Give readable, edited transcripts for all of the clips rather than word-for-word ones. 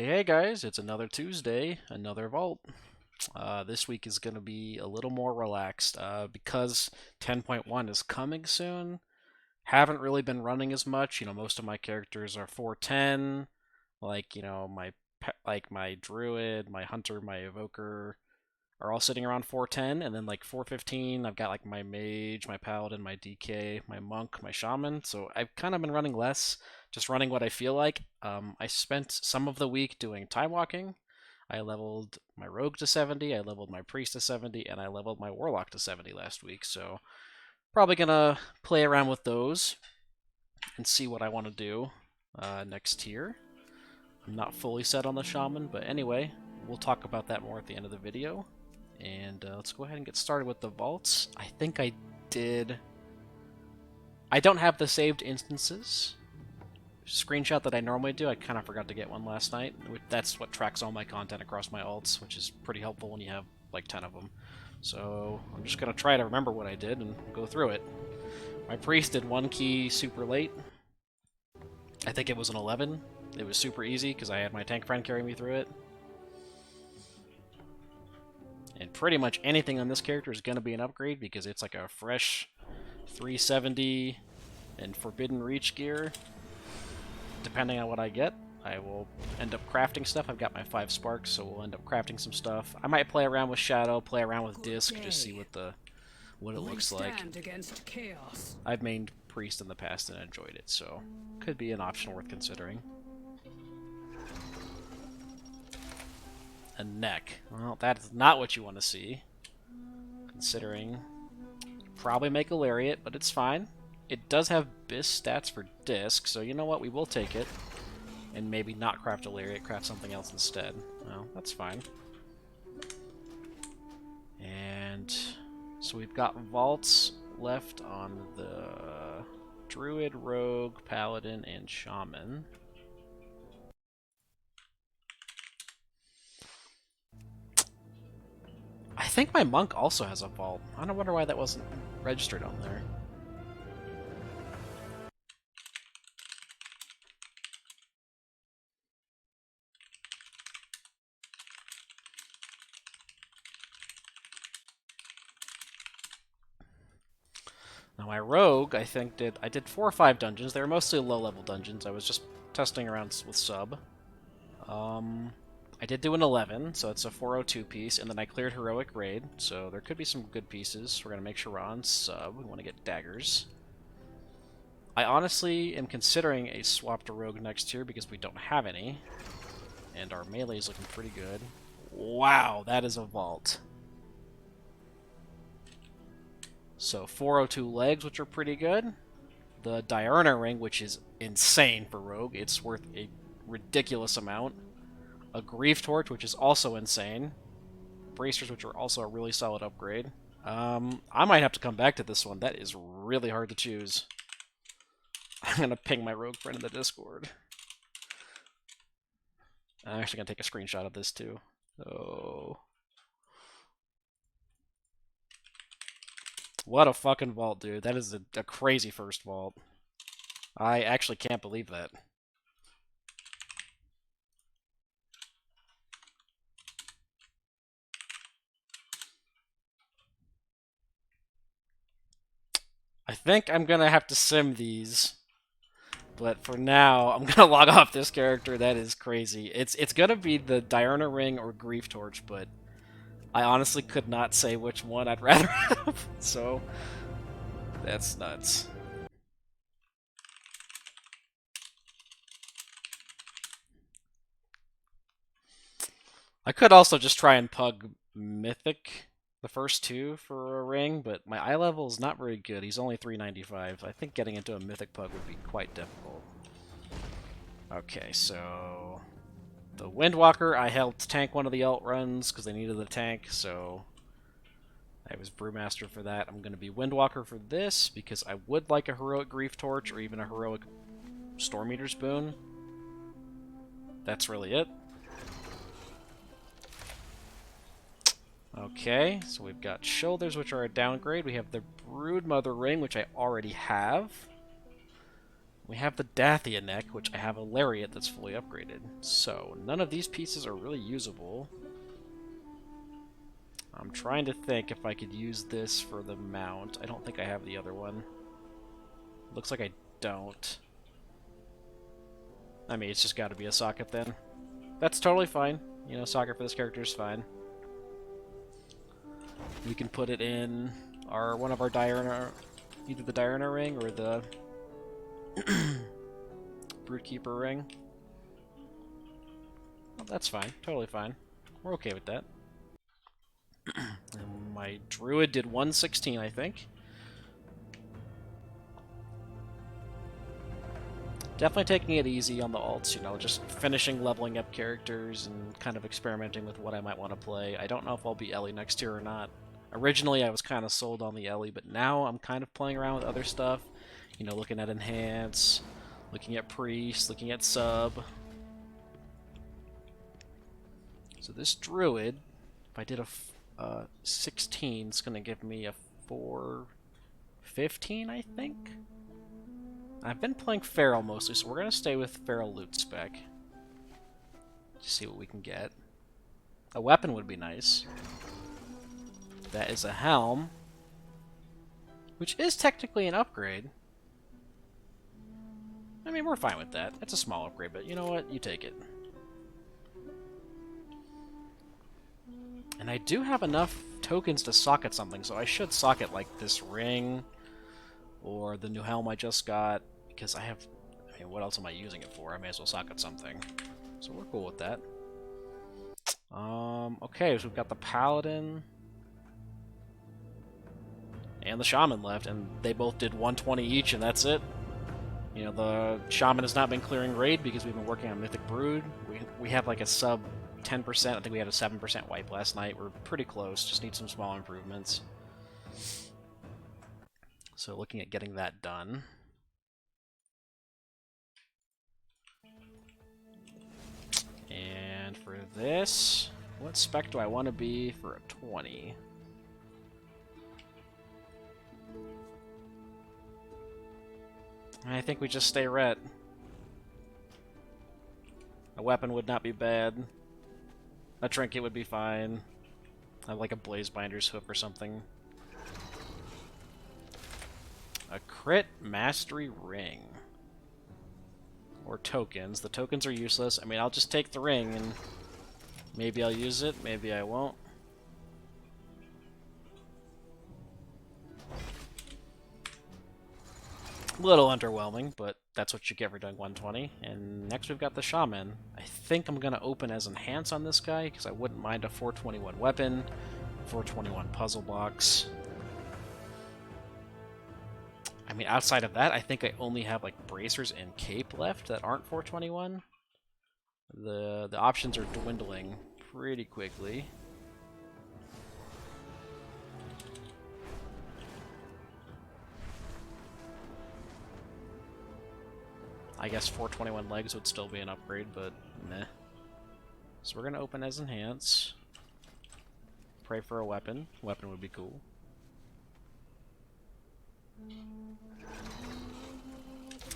Hey guys, it's another Tuesday, another vault. This week is going to be a little more relaxed because 10.1 is coming soon. Haven't really been running as much. Most of my characters are 410, like my Druid, my Hunter, my Evoker are all sitting around 410, and then like 415, I've got like my Mage, my Paladin, my DK, my Monk, my Shaman. So I've kind of been running less, just running what I feel like. I spent some of the week doing time walking. I leveled my Rogue to 70, I leveled my Priest to 70, and I leveled my Warlock to 70 last week. So probably gonna play around with those and see what I want to do next tier. I'm not fully set on the Shaman, but anyway, we'll talk about that more at the end of the video. And let's go ahead and get started with the vaults. I think I did... I don't have the saved instances. Screenshot that I normally do, I kind of forgot to get one last night. That's what tracks all my content across my alts, which is pretty helpful when you have like 10 of them. So I'm just going to try to remember what I did and go through it. My priest did one key super late. I think it was an 11. It was super easy because I had my tank friend carry me through it. And pretty much anything on this character is going to be an upgrade because it's like a fresh 370 and Forbidden Reach gear. Depending on what I get, I will end up crafting stuff. I've got my 5 sparks, so we'll end up crafting some stuff. I might play around with Shadow, play around with Disc, just see what it looks like. I've mained Priest in the past and enjoyed it, so could be an option worth considering. A neck. Well, that is not what you want to see. Considering, probably make a lariat, but it's fine. It does have BIS stats for disc, so you know what? We will take it. And maybe not craft a lariat, craft something else instead. Well, that's fine. And so we've got vaults left on the Druid, Rogue, Paladin, and Shaman. I think my Monk also has a vault. I don't wonder why that wasn't registered on there. Now my Rogue, I think, I did 4 or 5 dungeons. They were mostly low-level dungeons. I was just testing around with sub. I did do an 11, so it's a 402 piece, and then I cleared Heroic Raid, so there could be some good pieces. We're going to make sure we're on sub. We want to get daggers. I honestly am considering a swap to Rogue next tier because we don't have any, and our melee is looking pretty good. Wow, that is a vault. So 402 legs, which are pretty good. The Diurna ring, which is insane for Rogue. It's worth a ridiculous amount. A Grief Torch, which is also insane. Bracers, which are also a really solid upgrade. I might have to come back to this one. That is really hard to choose. I'm going to ping my Rogue friend in the Discord. I'm actually going to take a screenshot of this, too. Oh. What a fucking vault, dude. That is a crazy first vault. I actually can't believe that. I think I'm gonna have to sim these, but for now, I'm gonna log off this character. That is crazy. It's gonna be the Diurna Ring or Grief Torch, but I honestly could not say which one I'd rather have. So that's nuts. I could also just try and pug Mythic the first 2 for a ring, but my eye level is not very good. He's only 395. I think getting into a Mythic pug would be quite difficult. Okay, so the Windwalker, I helped tank one of the alt runs because they needed the tank, so I was Brewmaster for that. I'm going to be Windwalker for this because I would like a Heroic Grief Torch or even a Heroic Storm Eater's Boon. That's really it. Okay, so we've got Shoulders, which are a downgrade. We have the Broodmother Ring, which I already have. We have the Dathia neck, which I have a lariat that's fully upgraded. So, none of these pieces are really usable. I'm trying to think if I could use this for the mount. I don't think I have the other one. Looks like I don't. I mean, it's just got to be a socket then. That's totally fine. You know, socket for this character is fine. We can put it in one of our Diurna, either the Diurna ring or the Broodkeeper ring. Well, that's fine. Totally fine. We're okay with that. And my Druid did 116, I think. Definitely taking it easy on the alts, you know, just finishing leveling up characters and kind of experimenting with what I might want to play. I don't know if I'll be Ellie next year or not. Originally, I was kind of sold on the Ellie, but now I'm kind of playing around with other stuff. You know, looking at Enhance, looking at Priest, looking at Sub. So this Druid, if I did a 16, it's going to give me a 415, I think? I've been playing Feral mostly, so we're going to stay with Feral loot spec. Just see what we can get. A weapon would be nice. That is a helm, which is technically an upgrade. I mean, we're fine with that. It's a small upgrade, but you know what? You take it. And I do have enough tokens to socket something, so I should socket like this ring or the new helm I just got, because I have... I mean, what else am I using it for? I may as well socket something. So we're cool with that. Okay, so we've got the Paladin and the Shaman left, and they both did 120 each, and that's it. You know, the Shaman has not been clearing raid because we've been working on Mythic Brood. We have like a sub 10%. I think we had a 7% wipe last night. We're pretty close. Just need some small improvements. So looking at getting that done. And for this, what spec do I want to be for a 20? I think we just stay ret. A weapon would not be bad. A trinket would be fine. I have like a Blazebinder's hook or something. A crit mastery ring. Or tokens. The tokens are useless. I mean, I'll just take the ring and maybe I'll use it, maybe I won't. A little underwhelming, but that's what you get for doing 120. And next we've got the Shaman. I think I'm going to open as Enhance on this guy, because I wouldn't mind a 421 weapon, 421 puzzle box. I mean, outside of that, I think I only have like bracers and cape left that aren't 421. The options are dwindling pretty quickly. I guess 421 legs would still be an upgrade, but meh. So we're gonna open as Enhance. Pray for a weapon. Weapon would be cool.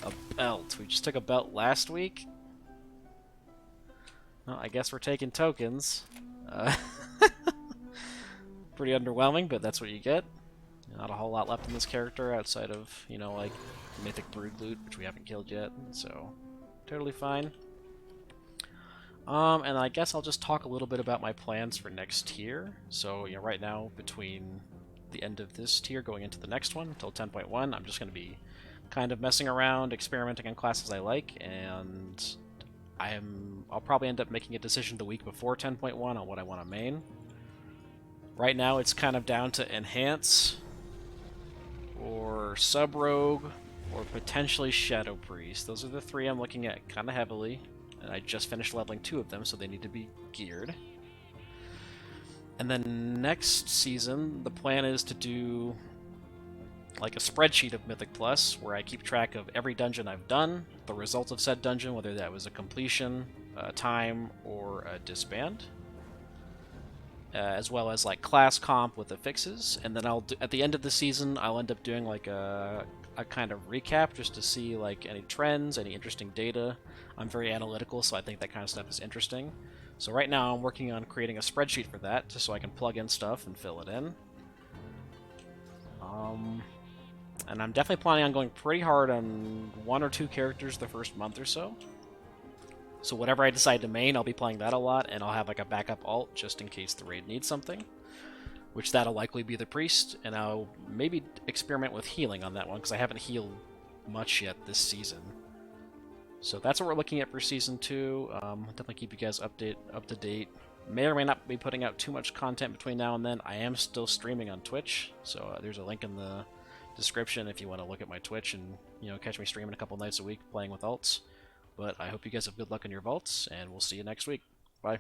A belt. We just took a belt last week. Well, I guess we're taking tokens. Pretty underwhelming, but that's what you get. Not a whole lot left in this character outside of, you know, like Mythic Brood loot, which we haven't killed yet, so totally fine. And I guess I'll just talk a little bit about my plans for next tier. So, you know, right now, between the end of this tier going into the next one, until 10.1, I'm just going to be kind of messing around, experimenting on classes I like, and I'll probably end up making a decision the week before 10.1 on what I want to main. Right now, it's kind of down to Enhance, or Sub-Rogue, or potentially Shadow Priest. Those are the three I'm looking at kind of heavily, and I just finished leveling 2 of them, so they need to be geared. And then next season, the plan is to do like a spreadsheet of Mythic Plus, where I keep track of every dungeon I've done, the result of said dungeon, whether that was a completion, a time, or a disband. As well as like class comp with the fixes, and then at the end of the season I'll end up doing like a a kind of recap just to see like any trends, any interesting data. I'm very analytical, so I think that kind of stuff is interesting. So right now I'm working on creating a spreadsheet for that, just so I can plug in stuff and fill it in. And I'm definitely planning on going pretty hard on 1 or 2 characters the first month or so. So whatever I decide to main, I'll be playing that a lot, and I'll have like a backup alt just in case the raid needs something. Which that'll likely be the priest, and I'll maybe experiment with healing on that one, because I haven't healed much yet this season. So that's what we're looking at for Season 2. I'll definitely keep you guys up to date. May or may not be putting out too much content between now and then. I am still streaming on Twitch, so there's a link in the description if you want to look at my Twitch and catch me streaming a couple nights a week playing with alts. But I hope you guys have good luck in your vaults, and we'll see you next week. Bye.